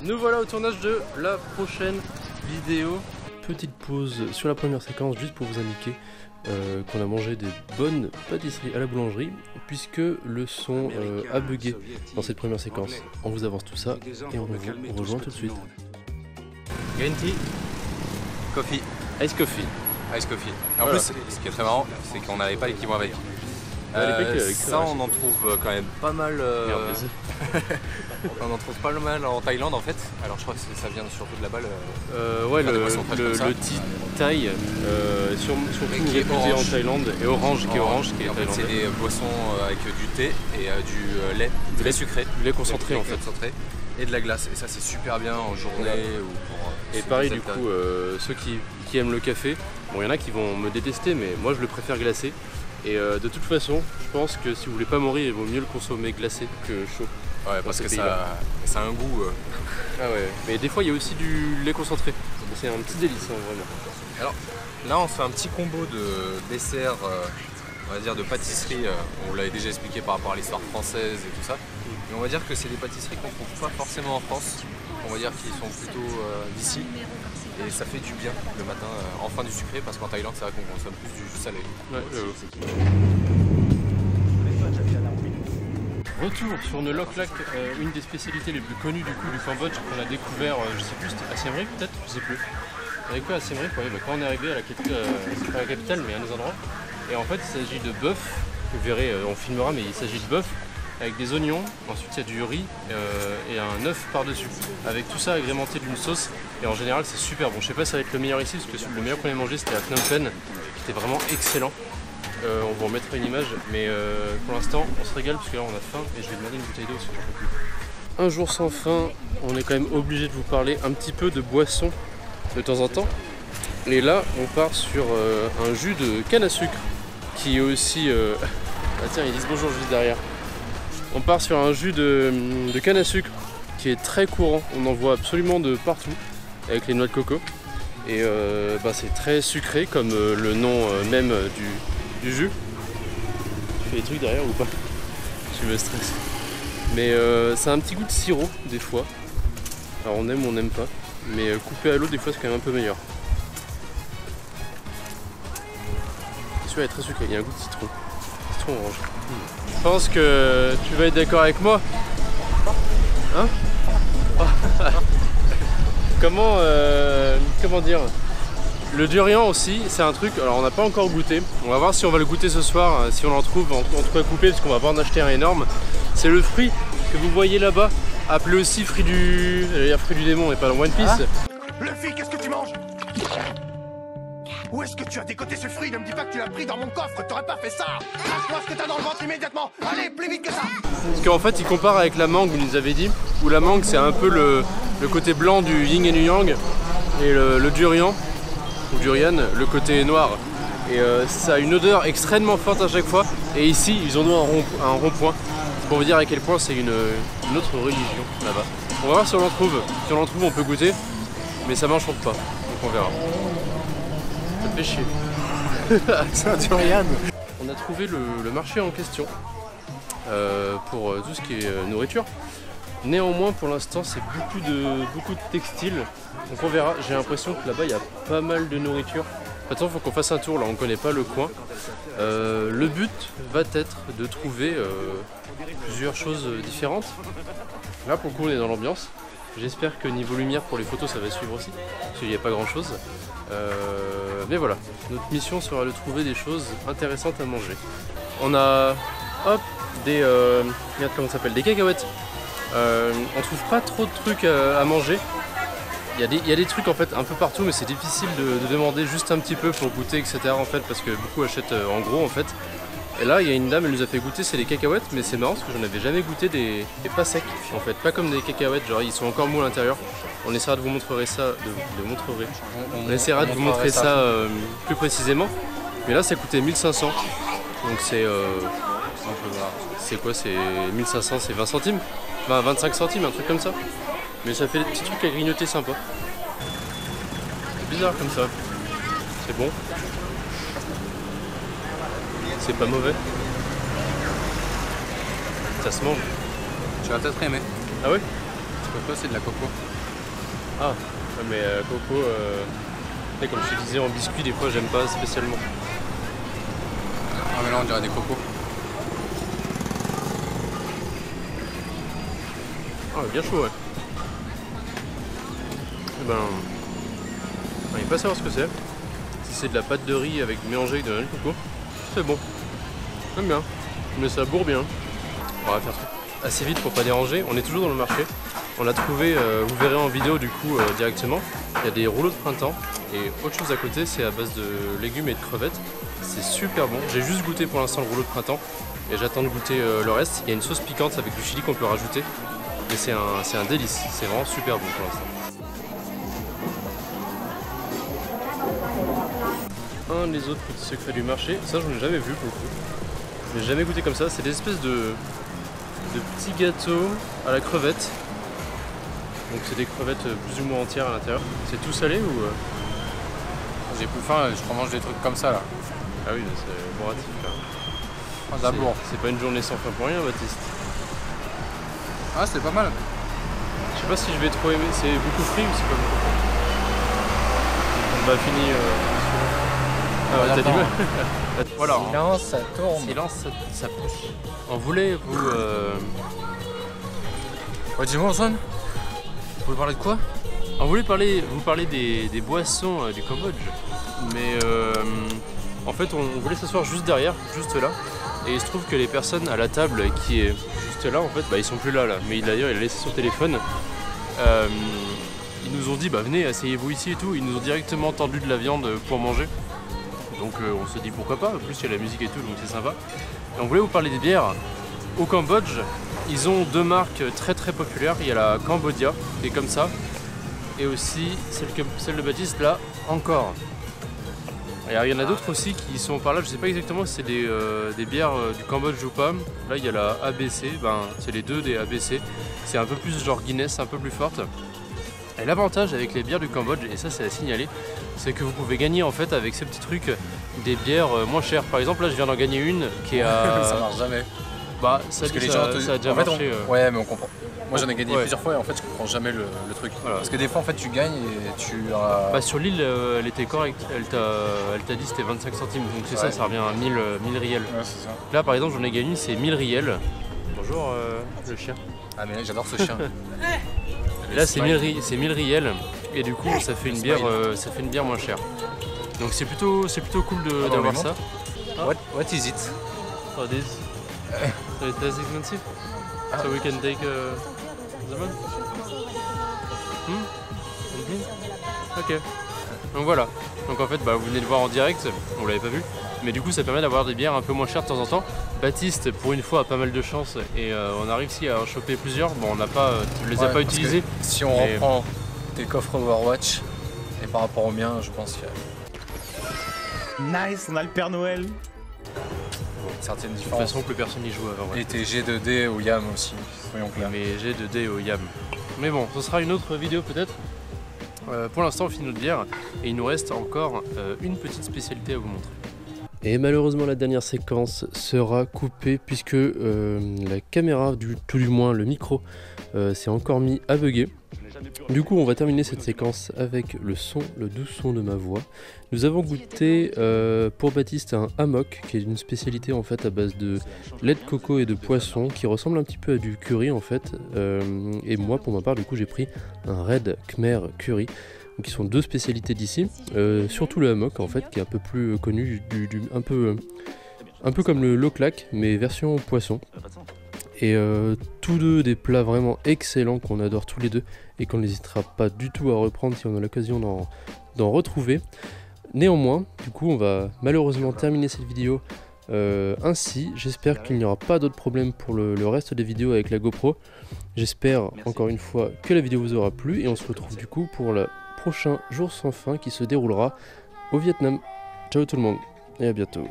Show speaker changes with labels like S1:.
S1: Nous voilà au tournage de la prochaine vidéo. Petite pause sur la première séquence juste pour vous indiquer qu'on a mangé des bonnes pâtisseries à la boulangerie puisque le son a bugué dans cette première séquence. On vous avance tout ça et on vous rejoint tout de suite.
S2: Green tea, coffee,
S1: Ice coffee.
S2: ice coffee. Et en
S1: Voilà.
S2: plus, ce qui est très marrant, c'est qu'on n'avait pas les qui vont avec. Ça, on en trouve quand même pas mal. On en trouve pas mal en Thaïlande en fait. Alors je crois que ça vient surtout de là-bas.
S1: Ouais,
S2: le
S1: tea Thai, surtout
S2: qui est
S1: réputé en
S2: orange.
S1: Thaïlande, et orange qui est orange, qui est
S2: en fait, c'est
S1: thaïlandais.
S2: des boissons avec du thé et du lait très sucré.
S1: Du lait concentré en fait.
S2: Concentré, et de la glace. Et ça, c'est super bien en journée ou pour.
S1: Et pareil du coup, ceux qui aiment le café, bon il y en a qui vont me détester, mais moi je le préfère glacé. Et de toute façon, je pense que si vous voulez pas mourir, il vaut mieux le consommer glacé que chaud.
S2: Ouais, parce que ça a un goût.
S1: Ah ouais, mais des fois il y a aussi du lait concentré. C'est un petit délice hein, vraiment.
S2: Alors là, on fait un petit combo de dessert, on va dire de pâtisserie. On vous l'avait déjà expliqué par rapport à l'histoire française et tout ça. Mais on va dire que c'est des pâtisseries qu'on trouve pas forcément en France. On va dire qu'ils sont plutôt d'ici. Et ça fait du bien le matin, enfin du sucré, parce qu'en Thaïlande, c'est vrai qu'on consomme plus du salé.
S1: Retour sur une Lok Lak, une des spécialités les plus connues du coup du Cambodge qu'on a découvert, je sais plus, c'était à Siem Reap peut-être, je sais plus. On a découvert à Siem Reap, ouais, quand on est arrivé à la capitale, c'est pas la capitale mais à un des endroits. Et en fait il s'agit de bœuf, vous verrez, on filmera, mais il s'agit de bœuf avec des oignons, ensuite il y a du riz et un œuf par-dessus, avec tout ça agrémenté d'une sauce. Et en général c'est super bon. Je sais pas si ça va être le meilleur ici, parce que le meilleur qu'on ait mangé c'était à Phnom Penh, qui était vraiment excellent. On vous remettra une image, mais pour l'instant on se régale parce que là on a faim et je vais demander une bouteille d'eau parce que j'en peux plus. Un jour sans fin, on est quand même obligé de vous parler un petit peu de boisson de temps en temps. Et là on part sur un jus de canne à sucre qui est aussi... Ah tiens, ils disent bonjour juste derrière. On part sur un jus de canne à sucre qui est très courant, on en voit absolument de partout avec les noix de coco. Et c'est très sucré comme le nom même du jus. Tu fais des trucs derrière ou pas? Je me stresse. Mais c'est un petit goût de sirop des fois. Alors on aime ou on n'aime pas. Mais coupé à l'eau des fois c'est quand même un peu meilleur. Celui-là est très sucré, il y a un goût de citron. Citron orange. Je pense que tu vas être d'accord avec moi. Hein? Comment dire? Le durian aussi, c'est un truc, alors on n'a pas encore goûté. On va voir si on va le goûter ce soir, si on en trouve en tout cas coupé, parce qu'on va pas en acheter un énorme. C'est le fruit que vous voyez là-bas, appelé aussi fruit du démon et pas dans One Piece.
S3: Luffy, qu'est-ce que tu manges? Où est-ce que tu as décoté ce fruit? Ne me dis pas que tu l'as pris dans mon coffre, t'aurais pas fait ça! Lâche-moi ce que t'as dans le ventre immédiatement! Allez, plus vite que ça!
S1: Parce qu'en fait, il compare avec la mangue, il nous avait dit, où la mangue c'est un peu le côté blanc du yin et du yang, et le durian, ou durian, le côté noir. Et ça a une odeur extrêmement forte à chaque fois, et ici, ils ont un rond-point. C'est pour vous dire à quel point c'est une autre religion là-bas. On va voir si on en trouve. Si on en trouve, on peut goûter, mais ça m'enchante pas, donc on verra. Ça te fait chier.
S3: C'est un durian!
S1: On a trouvé le marché en question pour tout ce qui est nourriture. Néanmoins, pour l'instant, c'est beaucoup de textiles. Donc on verra. J'ai l'impression que là-bas, il y a pas mal de nourriture. Attends, il faut qu'on fasse un tour. Là, on connaît pas le coin. Le but va être de trouver plusieurs choses différentes. Là, pour le coup, on est dans l'ambiance. J'espère que niveau lumière pour les photos, ça va suivre aussi, parce qu'il n'y a pas grand-chose. Mais voilà, notre mission sera de trouver des choses intéressantes à manger. On a, hop, regarde comment ça s'appelle, des cacahuètes. On trouve pas trop de trucs à manger. Il y a des trucs en fait un peu partout, mais c'est difficile de demander juste un petit peu pour goûter, etc. en fait, parce que beaucoup achètent en gros en fait. Et là, il y a une dame, elle nous a fait goûter, c'est les cacahuètes, mais c'est marrant parce que j'en avais jamais goûté des pas secs en fait, pas comme des cacahuètes, genre ils sont encore mous à l'intérieur. On essaiera de vous montrer ça, on essaiera de vous montrer ça plus précisément. Mais là, ça coûtait 1500, donc c'est quoi, c'est 1500, c'est 20 centimes, 25 centimes, un truc comme ça. Mais ça fait des petits trucs à grignoter sympa. C'est bizarre comme ça. C'est bon. C'est pas mauvais. Ça se mange.
S2: Tu vas peut-être aimer.
S1: Ah ouais?
S2: Coco, c'est de la coco.
S1: Ah, mais coco, comme je te disais, en biscuit, des fois, j'aime pas spécialement.
S2: Ah, mais là, on dirait des cocos.
S1: Ah, bien chaud, ouais. Et ben, on n'est pas savoir ce que c'est. Si c'est de la pâte de riz avec mélangée avec de la noix de coco, c'est bon. J'aime bien, mais ça bourre bien. On va faire ça assez vite pour pas déranger. On est toujours dans le marché. On a trouvé, vous verrez en vidéo du coup directement, il y a des rouleaux de printemps et autre chose à côté, c'est à base de légumes et de crevettes. C'est super bon. J'ai juste goûté pour l'instant le rouleau de printemps et j'attends de goûter le reste. Il y a une sauce piquante avec du chili qu'on peut rajouter et c'est un délice. C'est vraiment super bon pour l'instant. Un des autres petits secrets du marché, ça je n'ai jamais vu pour le coup. Je n'ai jamais goûté comme ça. C'est des espèces de petits gâteaux à la crevette. Donc c'est des crevettes plus ou moins entières à l'intérieur. C'est tout salé ou
S2: J'ai plus faim, je remange des trucs comme ça là.
S1: Ah oui, c'est bourratif là.
S2: Ah, ça bourre.
S1: C'est pas une journée sans fin pour rien, Baptiste.
S2: Ah, c'est pas mal.
S1: Je sais pas si je vais trop aimer. C'est beaucoup frit ou c'est pas beaucoup frit? On va finir. Ah, t'as du mal. Voilà.
S2: Silence, ça tourne.
S1: Silence, ça pousse. On voulait vous.
S2: Ouais, dis-moi, Antoine. Vous voulez parler de quoi?
S1: On voulait vous parler des boissons du Cambodge, mais en fait on voulait s'asseoir juste derrière, juste là, et il se trouve que les personnes à la table qui est juste là, en fait, ils sont plus là, mais d'ailleurs il a laissé son téléphone. Ils nous ont dit venez, asseyez-vous ici et tout. Ils nous ont directement tendu de la viande pour manger, donc on se dit pourquoi pas. En plus il y a la musique et tout, donc c'est sympa. Et on voulait vous parler des bières. Au Cambodge, ils ont deux marques très très populaires. Il y a la Cambodia qui est comme ça, et aussi celle de Baptiste là, encore. Et il y en a d'autres aussi qui sont par là, je sais pas exactement si c'est des bières du Cambodge ou pas. Là il y a la ABC, c'est les deux des ABC. C'est un peu plus genre Guinness, un peu plus forte. Et l'avantage avec les bières du Cambodge, et ça c'est à signaler, c'est que vous pouvez gagner en fait avec ces petits trucs des bières moins chères. Par exemple là je viens d'en gagner une qui est à...
S2: Ça marche jamais.
S1: Ça,
S2: parce que les gens
S1: ça a déjà marché.
S2: Ouais, mais on comprend. Moi j'en ai gagné plusieurs fois et en fait je comprends jamais le truc. Voilà. Parce que des fois en fait tu gagnes et tu as...
S1: sur l'île elle était correcte, elle t'a dit c'était 25 centimes, donc c'est ça revient à 1000 riels.
S2: Ouais, c'est ça.
S1: Là par exemple j'en ai gagné une, c'est 1000 riels. Bonjour le chien.
S2: Ah mais j'adore ce chien.
S1: Et là c'est 1000 riels et du coup ça fait une bière moins chère. Donc c'est plutôt cool d'avoir ça.
S2: What is it?
S1: Oh, this. So it is expensive? So we can take the one? Ok. Donc voilà. Donc en fait vous venez de voir en direct, on l'avait pas vu. Mais du coup ça permet d'avoir des bières un peu moins chères de temps en temps. Baptiste pour une fois a pas mal de chance et on a réussi à en choper plusieurs. Bon on les a pas utilisés.
S2: Si on reprend tes coffres Overwatch et par rapport au mien je pense qu'il y a...
S4: Nice, on a le Père Noël.
S2: Certaines
S1: De toute
S2: différences.
S1: façon plus personne n'y joue avant.
S2: Et tes G2D au YAM aussi, soyons clairs.
S1: Mais G2D au YAM. Mais bon, ce sera une autre vidéo peut-être. Pour l'instant on finit notre bière et il nous reste encore une petite spécialité à vous montrer. Et malheureusement la dernière séquence sera coupée puisque la caméra, tout du moins le micro, s'est encore mis à bugger. Du coup on va terminer cette séquence avec le doux son de ma voix. Nous avons goûté pour Baptiste un hammock qui est une spécialité en fait à base de lait de coco et de poisson qui ressemble un petit peu à du curry en fait. Et moi pour ma part du coup j'ai pris un Red Khmer Curry. Qui sont deux spécialités d'ici, surtout le hammock en fait qui est un peu plus connu, un peu comme le loklak mais version poisson. Et tous deux des plats vraiment excellents qu'on adore tous les deux et qu'on n'hésitera pas du tout à reprendre si on a l'occasion d'en retrouver. Néanmoins, du coup on va malheureusement terminer cette vidéo ainsi. J'espère qu'il n'y aura pas d'autres problèmes pour le reste des vidéos avec la GoPro. J'espère encore une fois que la vidéo vous aura plu et on se retrouve du coup pour le prochain jour sans fin qui se déroulera au Vietnam. Ciao tout le monde et à bientôt.